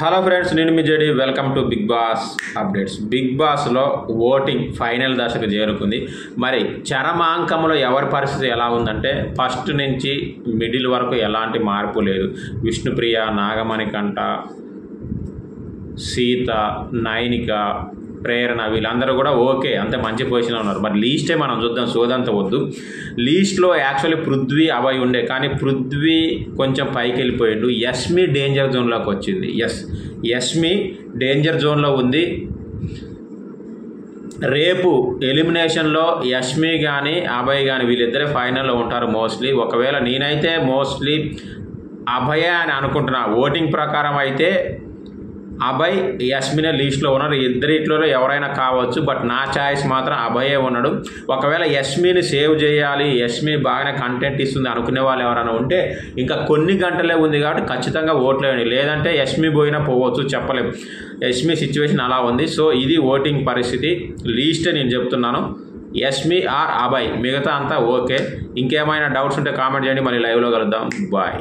Hello friends, నేను మీ JD. Welcome to Bigg Boss updates. బిగ్ బాస్లో ఓటింగ్ ఫైనల్ దశకు చేరుకుంది. మరి చరమాంకంలో ఎవరి పరిస్థితి ఎలా ఉందంటే, ఫస్ట్ నుంచి మిడిల్ వరకు ఎలాంటి మార్పు లేదు. విష్ణుప్రియ, నాగమణికంఠ, సీత, నైనిక, ప్రేరణ వీళ్ళందరూ కూడా ఓకే, అంత మంచి పొజిషన్లో ఉన్నారు. బట్ లీస్టే మనం చూద్దాం, సోదంత వద్దు. లీస్ట్లో యాక్చువల్లీ పృథ్వీ, అభయ్ ఉండే, కానీ పృథ్వీ కొంచెం పైకి వెళ్ళిపోయాడు. యష్మి డేంజర్ జోన్లోకి వచ్చింది. యష్మి డేంజర్ జోన్లో ఉంది. రేపు ఎలిమినేషన్లో యష్మి కానీ అభయ్ కానీ వీళ్ళిద్దరే ఫైనల్లో ఉంటారు మోస్ట్లీ. ఒకవేళ నేనైతే మోస్ట్లీ అభయ అని అనుకుంటున్నా. ఓటింగ్ ప్రకారం అయితే అభయ్, యష్మినే లీస్ట్లో ఉన్నారు. ఇద్దరిట్లో ఎవరైనా కావచ్చు, బట్ నా ఛాయిస్ మాత్రం అభయే ఉన్నాడు. ఒకవేళ యష్మిని సేవ్ చేయాలి, యష్మి బాగానే కంటెంట్ ఇస్తుంది అనుకునే వాళ్ళు ఎవరైనా ఉంటే ఇంకా కొన్ని గంటలే ఉంది కాబట్టి ఖచ్చితంగా ఓట్లు వేయండి. లేదంటే యష్మి పోయినా పోవచ్చు, చెప్పలేము. యష్మి సిచ్యువేషన్ అలా ఉంది. సో ఇది ఓటింగ్ పరిస్థితి. లీస్టే నేను చెప్తున్నాను, యష్మి ఆర్ అభయ్, మిగతా అంతా ఓకే. ఇంకేమైనా డౌట్స్ ఉంటే కామెంట్ చేయండి. మళ్ళీ లైవ్లో కలుద్దాం. బాయ్.